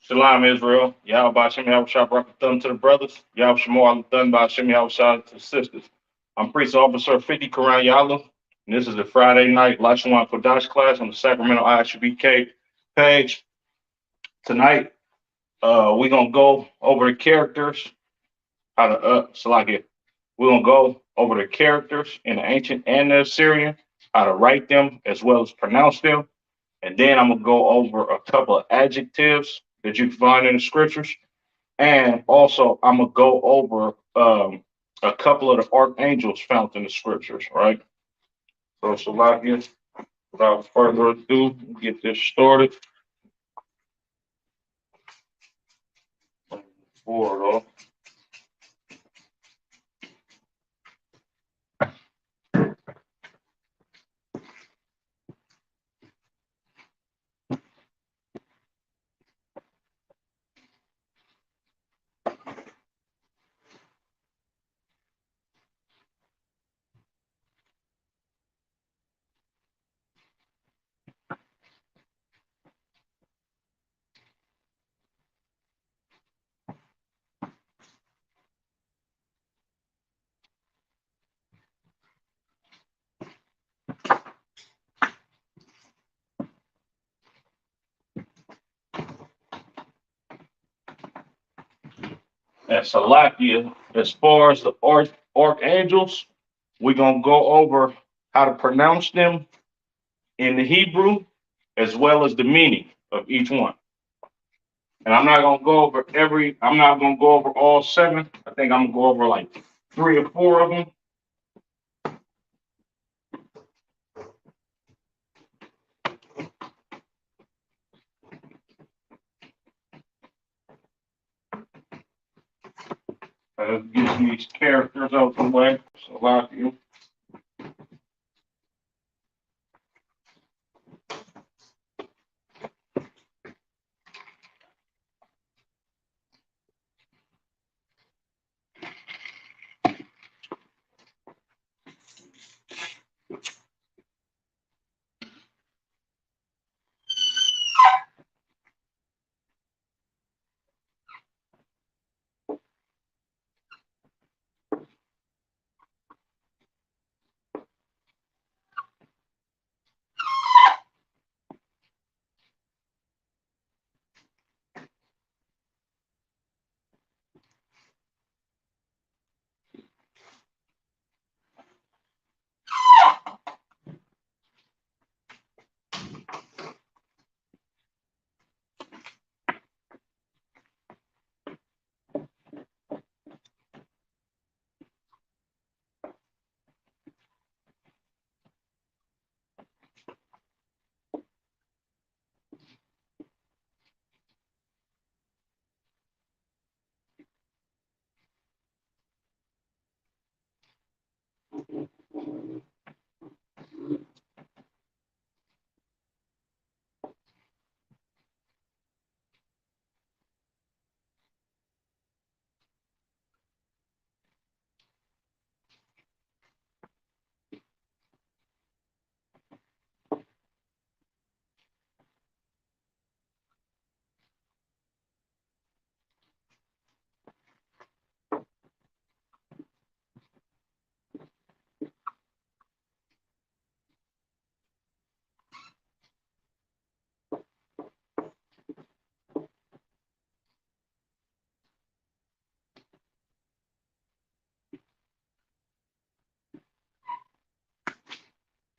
Shalom Israel. Y'all about Shimmy Shah brought the thumb to the brothers. Y'all Shemar thumb by Shimmy Shah to the sisters. I'm Priest Officer 50 Quran Yala. And this is the Friday night Lashawan Qadash class on the Sacramento ISUBK page. Tonight, we're gonna go over the characters, how to Salakia. We're gonna go over the characters in the ancient and the Assyrian, how to write them as well as pronounce them. And then I'm gonna go over a couple of adjectives that you can find in the scriptures. And also, I'm gonna go over a couple of the archangels found in the scriptures, right? So, Salakia, without further ado, get this started. Forward, and Salakia, as far as the archangels, we're gonna go over how to pronounce them in the Hebrew as well as the meaning of each one. And I'm not gonna go over all seven. I think I'm gonna go over like three or four of them. Get these characters out the way. So, Salakia.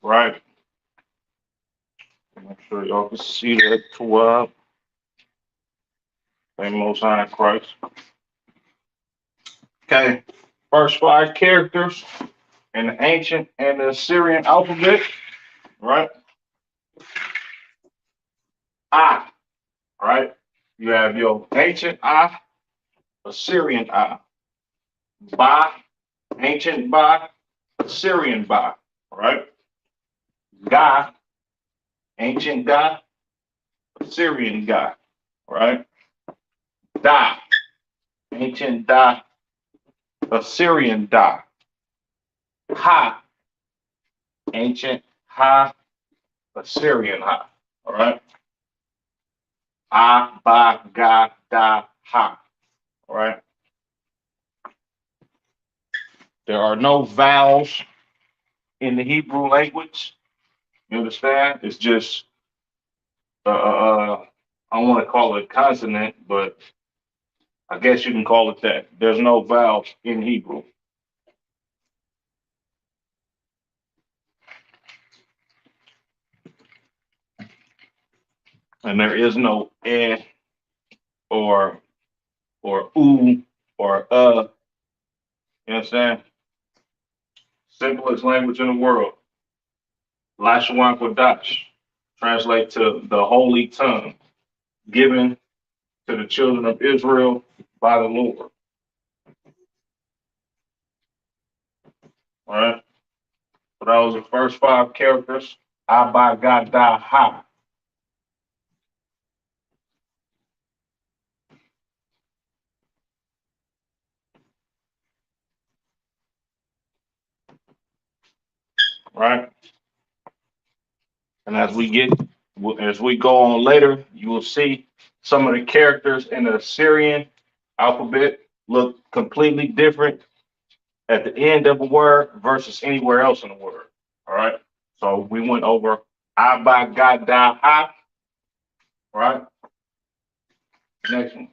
Right. Make sure y'all can see that 12. Thank Most High in Christ. Okay. First five characters in the ancient and the Assyrian alphabet, right? I, right? You have your ancient I, Assyrian I. Ba, ancient Ba, Assyrian Ba, right? Ga, ancient Ga, Assyrian Ga, right? Da, ancient Da, Assyrian Da. Ha, ancient Ha, Assyrian Ha, all right? A, ba, ga, da, ha. All right. There are no vowels in the Hebrew language. You understand? It's just I don't want to call it a consonant, but I guess you can call it that. There's no vowels in Hebrew, and there is no or oo or You understand? Simplest language in the world. Lashawan Qadash translate to the holy tongue given to the children of Israel by the Lord. All right. So that was the first five characters. Abagadaha. Right. And as we go on later, you will see some of the characters in the Assyrian alphabet look completely different at the end of a word versus anywhere else in the word. All right. So we went over Abagadaha. Right. Next one.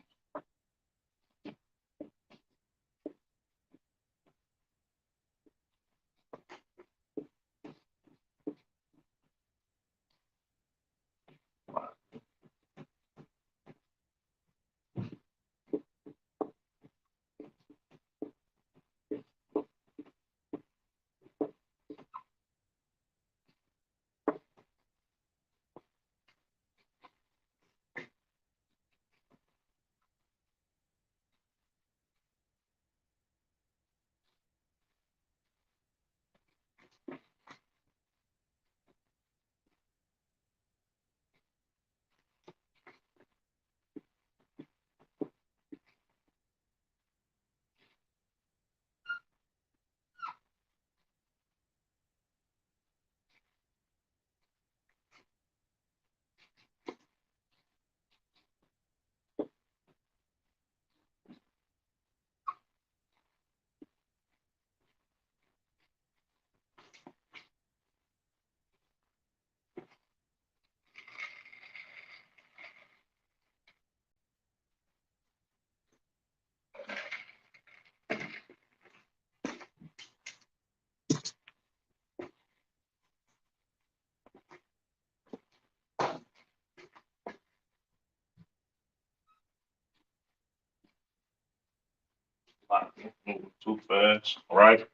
Moving too fast. All right.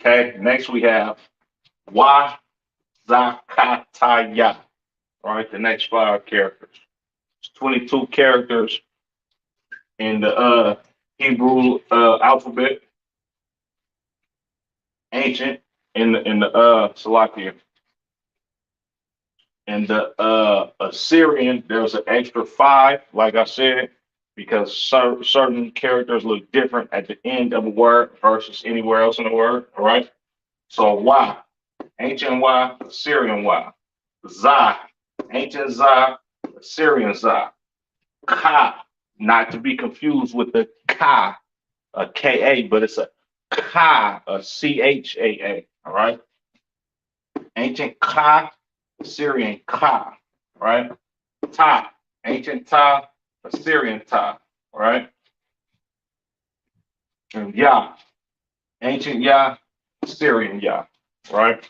Okay. Next we have Wazakataya. All right. The next five characters. It's 22 characters in the Hebrew alphabet, ancient in the Salakia. In the Assyrian, there's an extra five, like I said, because certain characters look different at the end of a word versus anywhere else in the word. All right. So Y, ancient Y, Assyrian Y. Za, ancient Za, Assyrian Za. Ka, not to be confused with the Ka, a Ka, but it's a Ka, a Chaa. All right. Ancient Ka, Assyrian Ka. All right. Ta, ancient Ta, Assyrian Ta. All right. And Ya, ancient Ya, Assyrian Ya. All right.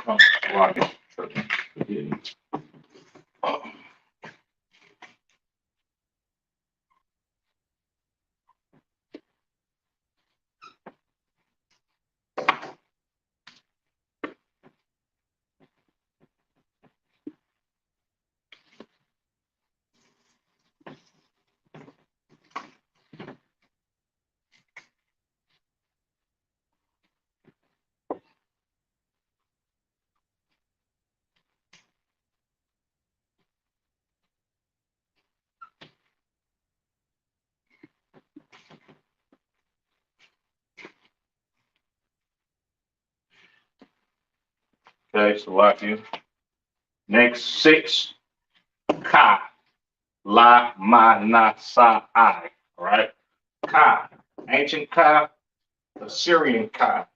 Oh, rock it. Okay, so lock you. Next 6, ka, la, ma, na, sa, I. All right. Ka, ancient ka, Assyrian ka.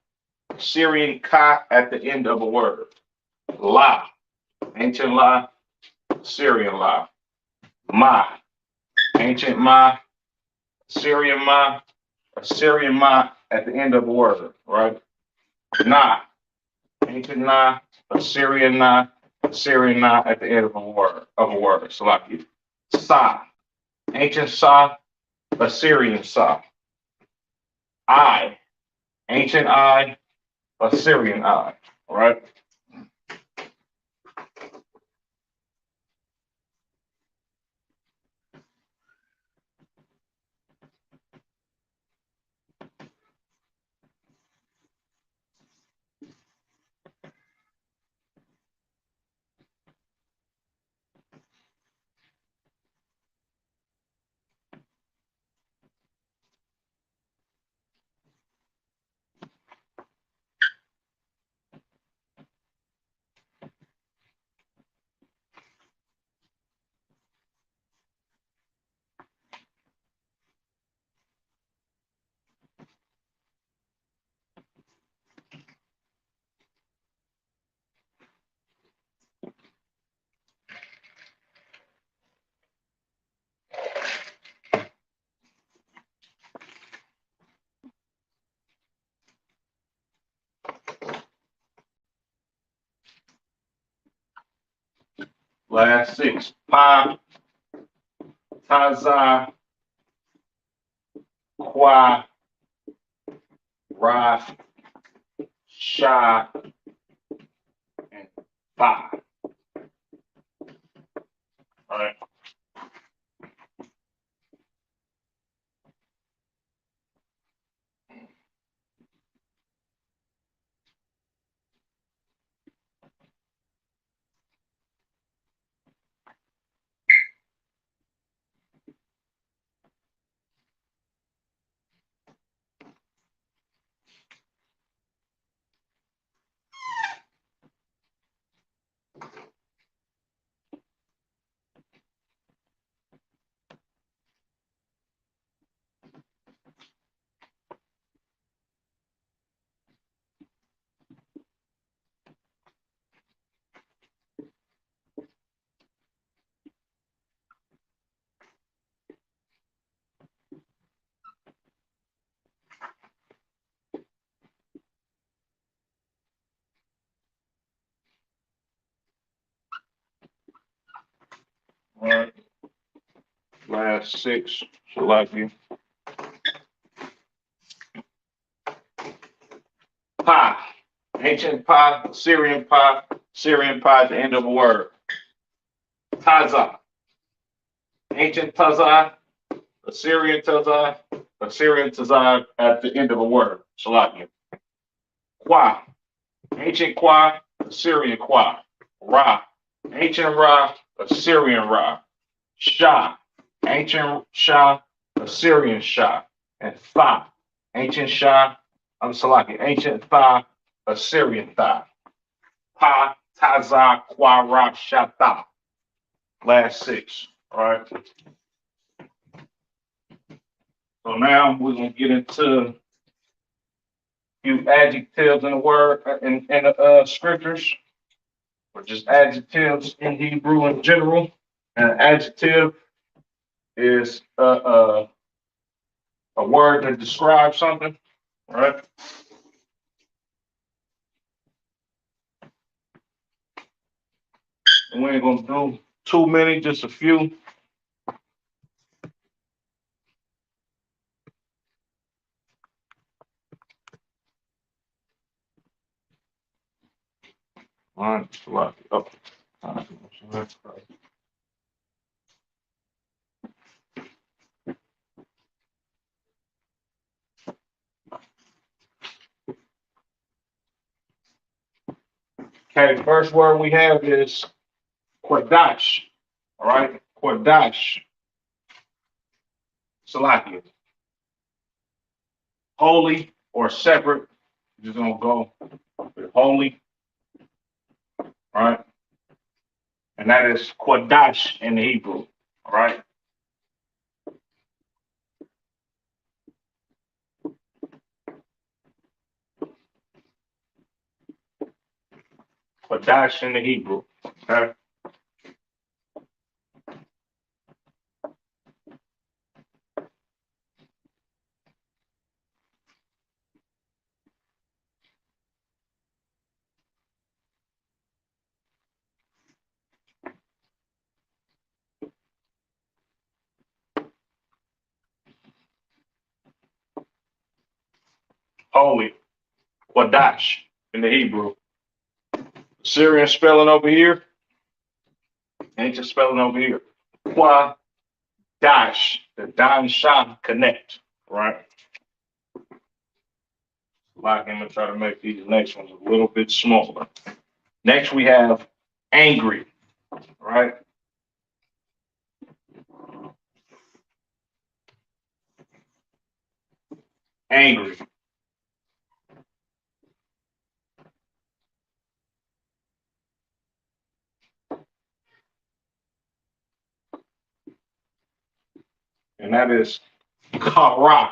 Assyrian ka at the end of a word. La, ancient la, Assyrian la. Ma, ancient ma, Assyrian ma, Assyrian ma at the end of a word. Right. Na, ancient na, Assyrian na, Assyrian na at the end of a word. So like you. Sa, ancient sa, Assyrian sa. I, ancient I, Assyrian I. All right. Last 6. Pa, taza, kwa, ra, sha, and fa. All right. All right. Last 6. So like you. Pa, ancient pa, Syrian pa, Syrian pa at the end of a word. Taza, ancient taza, Assyrian taza, Assyrian taza at the end of a word. Salakia. Qua, ancient qua, Assyrian qua. Ra, ancient ra, Assyrian ra. Shah, ancient Shah, Assyrian Shah. And Tha, ancient Shah, I'm Salaki, ancient Tha, Assyrian Tha. Pa, Taza, Quara, Shata. Last 6. All right. So now we're gonna get into a few adjectives in the word in the scriptures, or just adjectives in Hebrew in general. An adjective is a word that describes something, right? And we ain't gonna do too many, just a few. All right, lock it up. All right. Okay, the first word we have is Qadash. All right, Qadash. Salakia. Holy or separate. Just gonna go with holy. All right. And that is Qadash in the Hebrew. All right. Qadash in the Hebrew. Okay. Holy. Qadash in the Hebrew. Syrian spelling over here. Ancient spelling over here. Qadash. The Dan Shah connect. Right. Like I'm gonna try to make these next ones a little bit smaller. Next we have angry. Right. Angry. And that is kara.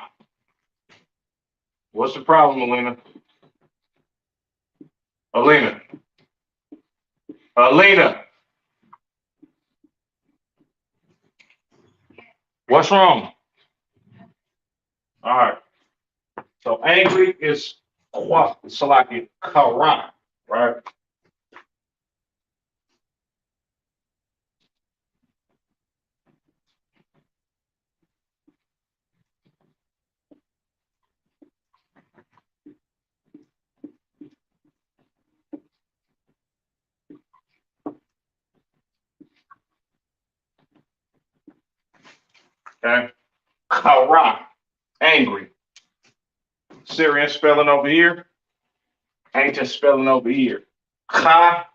What's the problem, Alina? Alina. Alina. What's wrong? All right. So angry is salaki kara, right? Okay. Kara, angry. Syrian spelling over here, ancient spelling over here. Ka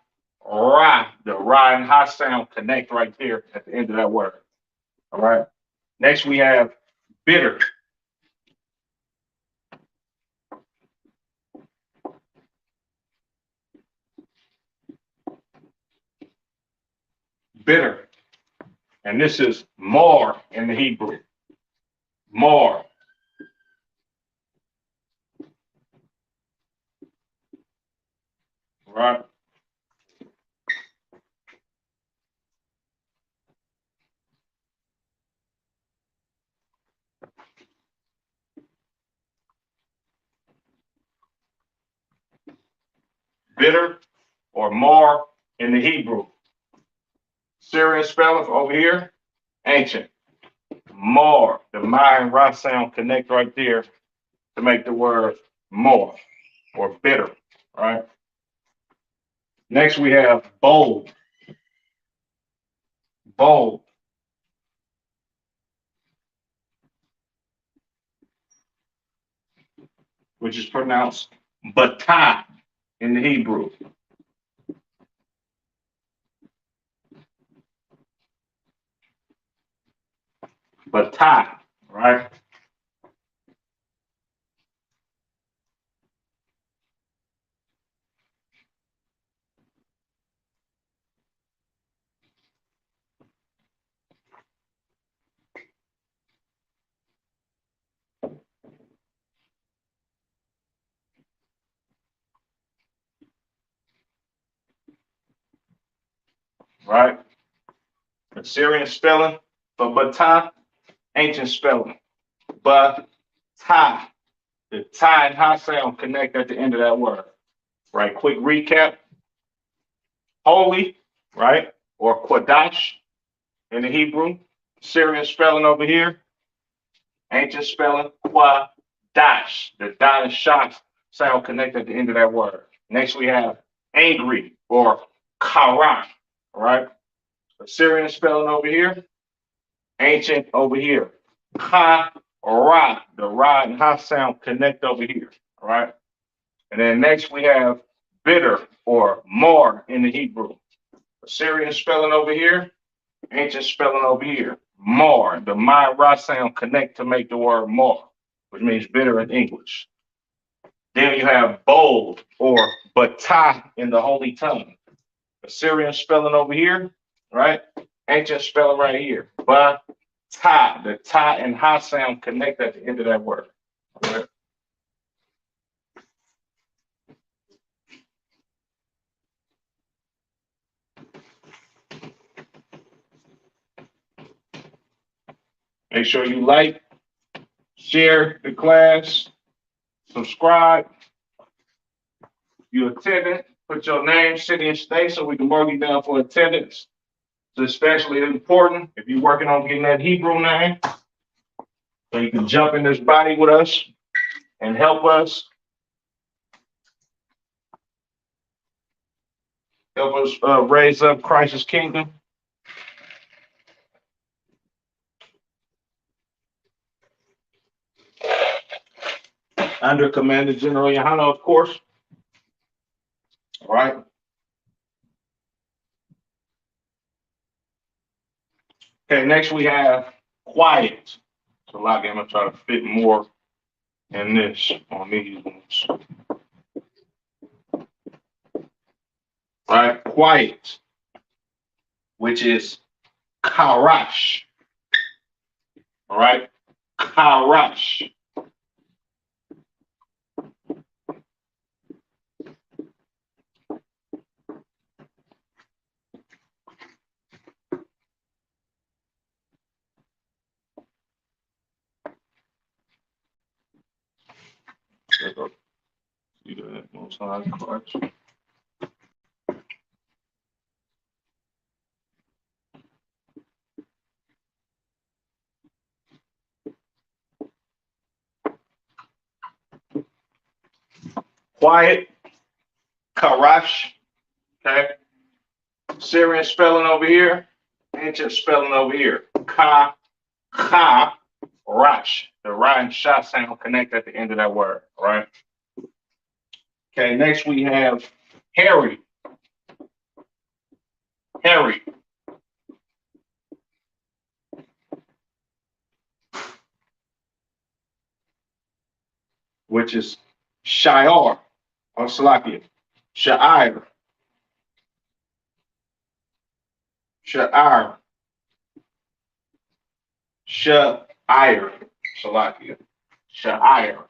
ra, the ra and ha sound connect right there at the end of that word. All right. Next we have bitter. Bitter. And this is more in the Hebrew. More. Right. Bitter or more in the Hebrew. Syrian spelling over here, ancient. More. The ma and ra sound connect right there to make the word more or bitter. Right. Next we have bold. Bold, which is pronounced batah in the Hebrew. Batah, right? Right? Assyrian spelling for batah, ancient spelling. Batah. The ta and ha sound connect at the end of that word. Right? Quick recap. Holy, right? or Qadash in the Hebrew. Syrian spelling over here. Ancient spelling Qadash. The dot and shot sound connected at the end of that word. Next we have angry or Kara. All right. Assyrian spelling over here. Ancient over here. Ha ra. The ra and ha sound connect over here. All right. And then next we have bitter or more in the Hebrew. Assyrian spelling over here. Ancient spelling over here. More. The ma ra sound connect to make the word more, which means bitter in English. Then you have bold or bata in the holy tongue. Assyrian spelling over here, right? Ancient spelling right here. Ba ta. The ta and ha sound connect at the end of that word. Right? Make sure you like, share the class, subscribe. You attended, put your name, city, and state so we can mark you down for attendance. It's especially important if you're working on getting that Hebrew name, so you can jump in this body with us and help us raise up Christ's kingdom. Under Commander General Yohana, of course. All right. Okay, next we have quiet. So a lot of I'm gonna try to fit more in this on these ones. All right, quiet, which is karash. All right, karash. See that most high Christ. Quiet, karash. Okay. Syrian spelling over here, ancient spelling over here. Ka, rash. The ra and sha sound connect at the end of that word. All right. Okay. Next we have hairy. Hairy. Which is Shiar or Salakia. Sha'ir. Sha'ir. Sha'ir. Salakia. Sha'ir.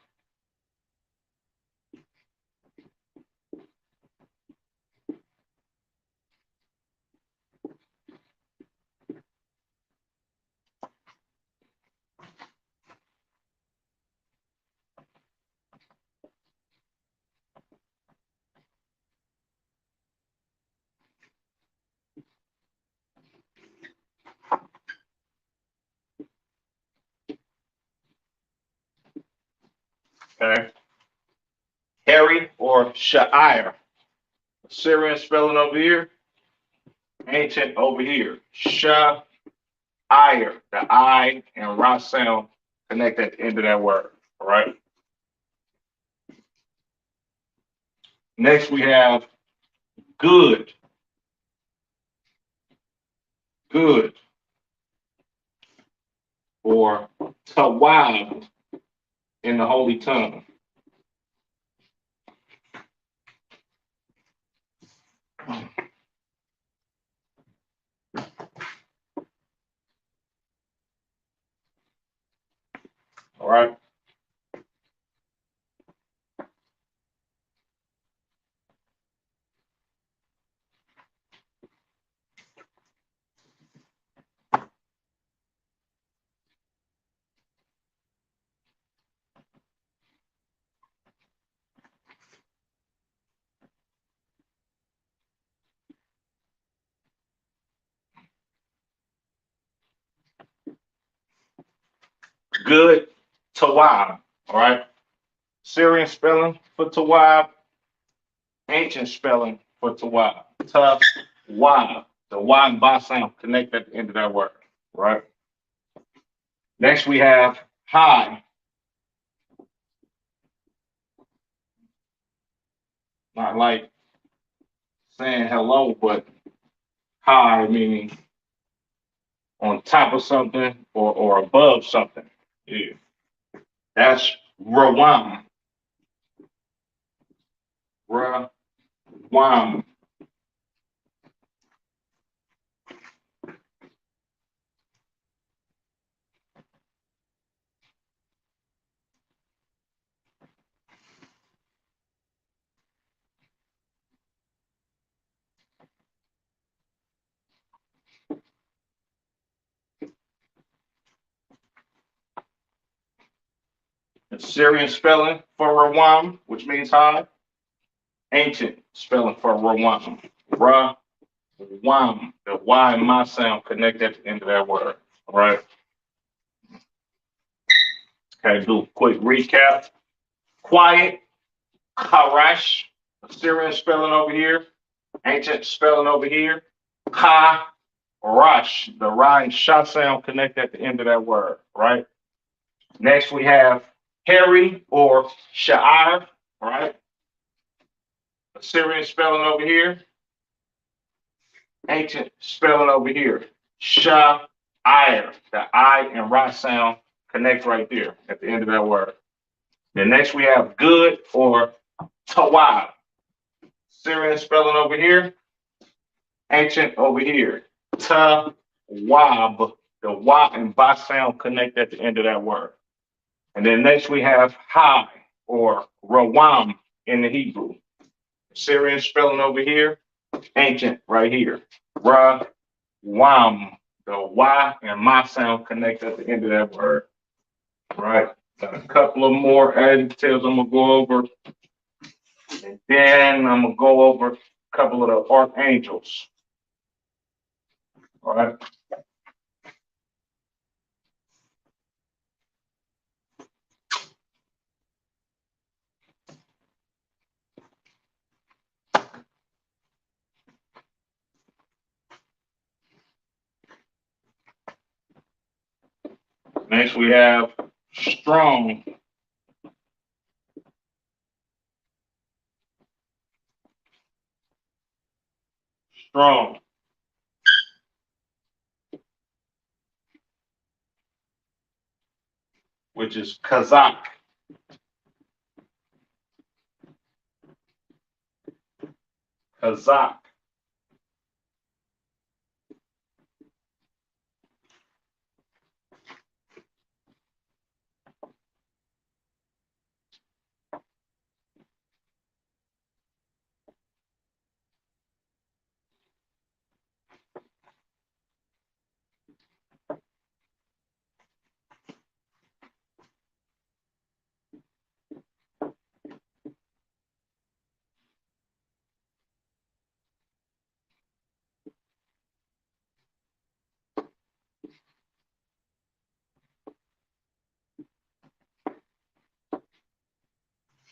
Okay. Harry or Sha'ir. Syrian spelling over here. Ancient over here. Sha'ir. The I and Ra sound connect at the end of that word. All right. Next we have good. Good. Or tawab in the holy tongue. All right. Good, Tawab. All right. Syrian spelling for Tawab, ancient spelling for Tawab. Tawab. The Y and Ba sound connect at the end of that word. Right. Next we have hi. Not like saying hello, but hi meaning on top of something or above something. Yeah. That's Rawam. Rawam. The Syrian spelling for Rawam, which means hi. Ancient spelling for Rawam. Rawam. The Y and my sound connect at the end of that word. All right. Okay, do a quick recap. Quiet, Qadash, Syrian spelling over here. Ancient spelling over here. Rush, the Ra and Sha sound connect at the end of that word, right? Next we have Harry or Sha'ar, right? Assyrian spelling over here. Ancient spelling over here. Sha'ir, the I and Ra sound connect right there at the end of that word. Then next we have good or Tawab. Syrian spelling over here. Ancient over here. Tawab, the Wa and Ba sound connect at the end of that word. And then next we have Hai or Rawam in the Hebrew. Syrian spelling over here, ancient right here. Rawam, the Y and Ma sound connect at the end of that word. Right. Got a couple of more adjectives I'm gonna go over. And then I'm gonna go over a couple of the archangels. All right. Next we have strong. Strong. Which is Kazakh. Kazakh.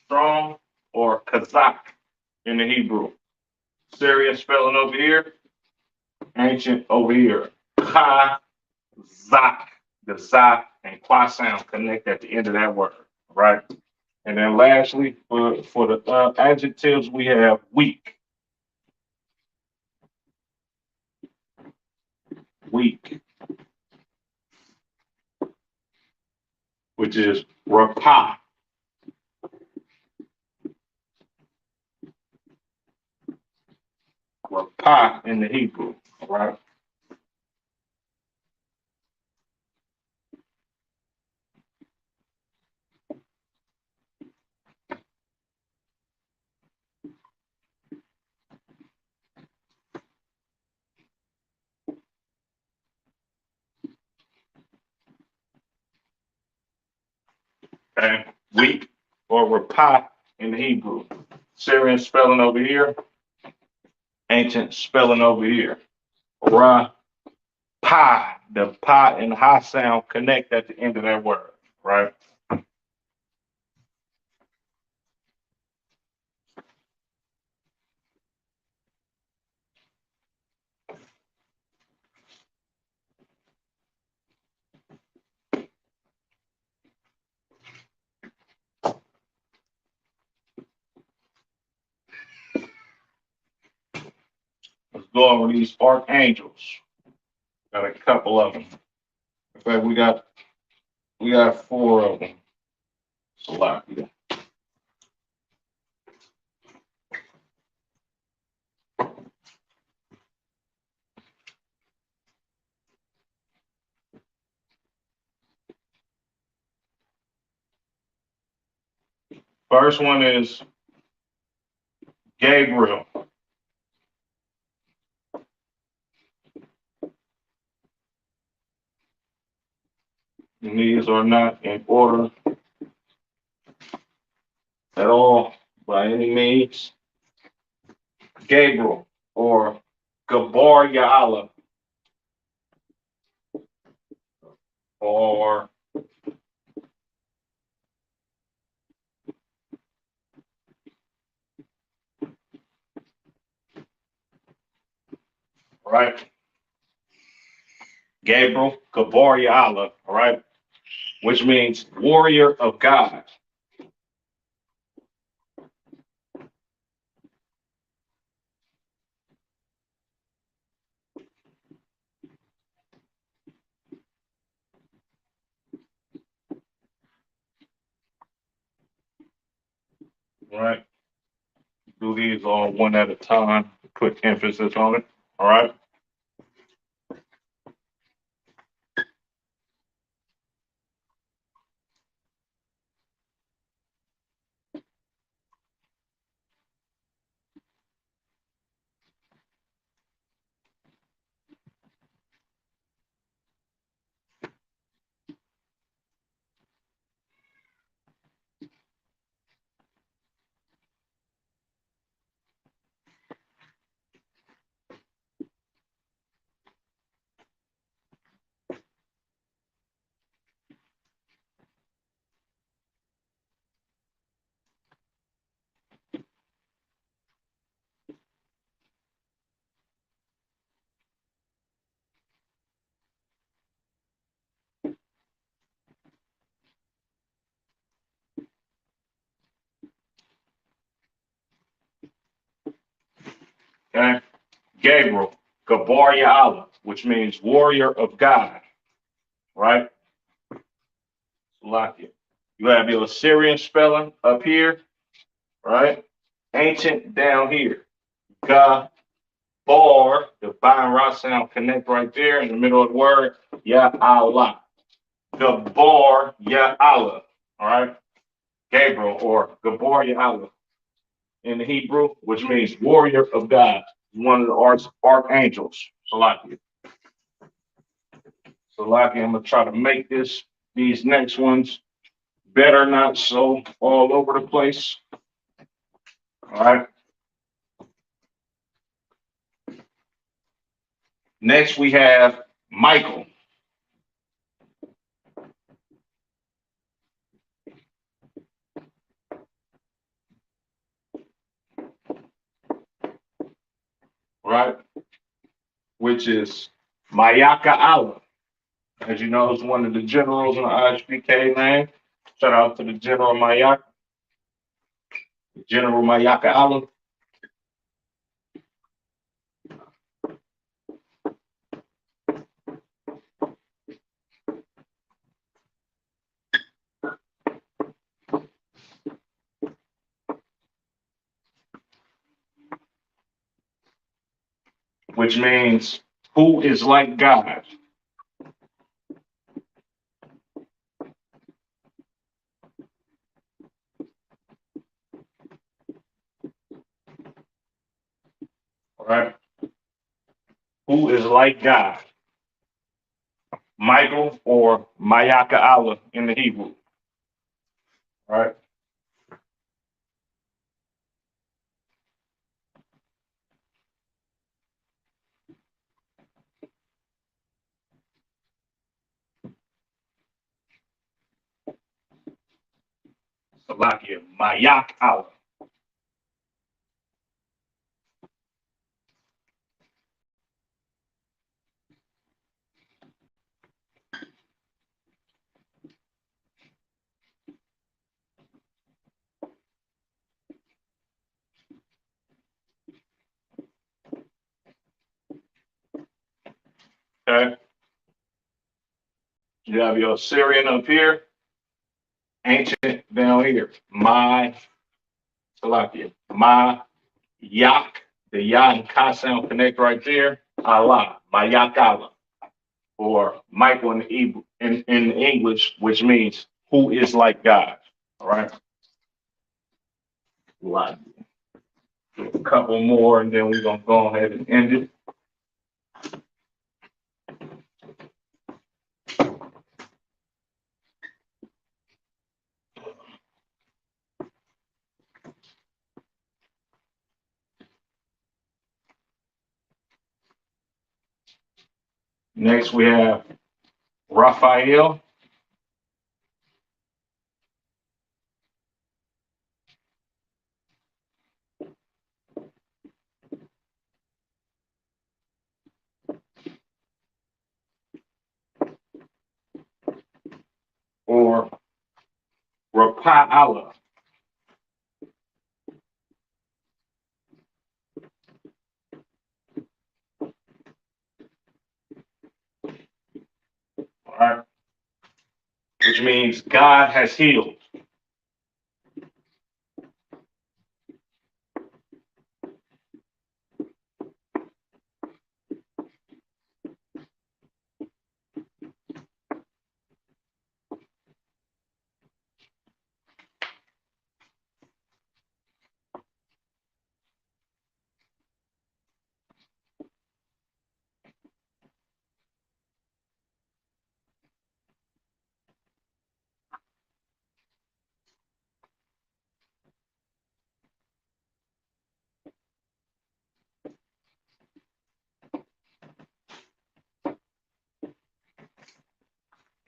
Strong or Kazakh in the Hebrew. Syrian spelling over here, ancient over here. Kazakh. The Za and Kwa sound connect at the end of that word, right? And then lastly, for the adjectives, we have weak. Weak, which is rapah. Rapah in the Hebrew, right? Okay, weak or rapah in the Hebrew. Syrian spelling over here, ancient spelling over here. Ra, pa, the pa and ha sound connect at the end of that word. right? Let's go over these archangels. Got a couple of them. In fact, we got four of them. Salakia. First one is Gabriel. And these are not in order at all by any means. Gabriel or Gabar Ya'ala or right? Gabriel Gabar Ya'ala, all right? Which means warrior of God, all right? Do these all one at a time, put emphasis on it, all right? Okay? Gabriel, Gabar Ya'ala, which means warrior of God, right? Salakia. You have your Assyrian spelling up here, right? Ancient down here. Gabar, the Ba and Ra sound connect right there in the middle of the word. Ya'ala. Gabar Ya'ala, all right? Gabriel or Gabar Ya'ala in the Hebrew, which means warrior of God, one of the archangels. Salakia. Salakia, I'm gonna try to make these next ones better, not so all over the place. All right. Next we have Michael. Right, which is Mayaka Allah. As you know, is one of the generals in the ISBK name. Shout out to the General Mayaka, General Mayaka Allah, which means who is like God. All right, who is like God. Michael or Mayaka Allah in the Hebrew. All right. Salakia, Mayak Allah. Okay. You have your Syrian up here, ancient down here. My Salakia, my Yak, the Ya and Ka sound connect right there. Allah, Mayak Allah, or Michael in English, which means who is like God. All right. Like a couple more, and then we're gonna go ahead and end it. Next, we have Raphael or Rapa'ala. All right, which means God has healed.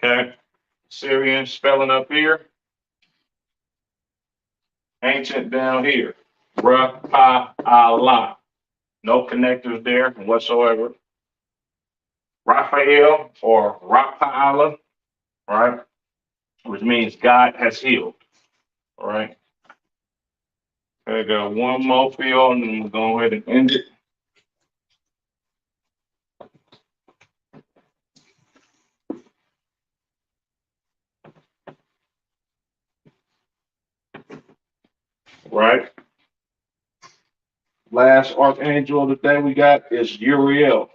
Okay, Syrian spelling up here, ancient down here. Rapa'ala. No connectors there whatsoever. Raphael or Rapa'ala, right? Which means God has healed. All right. I got one more field, and then we'll go ahead and end it. Right. Last archangel of the day we got is Uriel.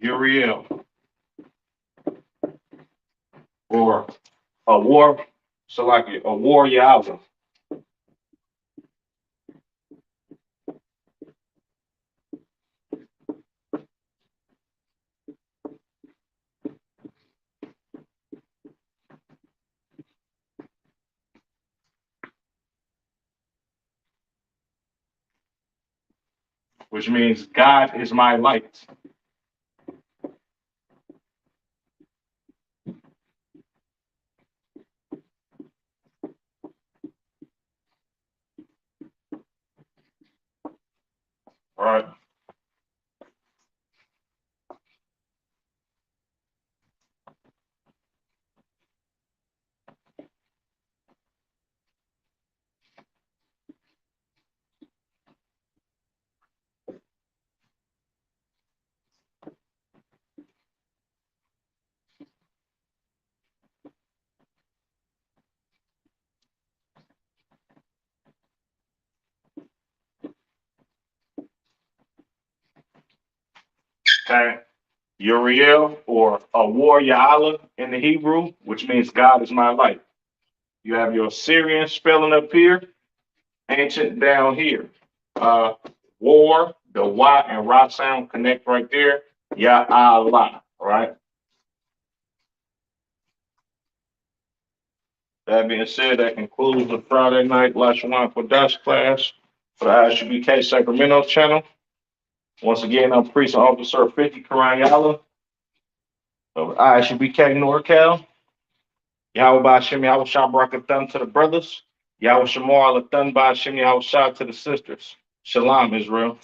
Uriel, or a war, so like a war Yahweh, which means God is my light. All right. Okay. Uriel, or a war Yahweh in the Hebrew, which means God is my light. You have your Syrian spelling up here, ancient down here. Uh, War, the Y and Ra sound connect right there. Ya Allah. All right. That being said, that concludes the Friday night Lashawan Qadash class for the ISUBK Sacramento channel. Once again, I'm Priest Officer 50 Karanyala. All right, should be King NorCal. Yahweh Bashim Yahweh Shah Barakathon to the brothers. Yahweh Shamar Alathan Bashim Yahweh Shah to the sisters. Shalom, Israel.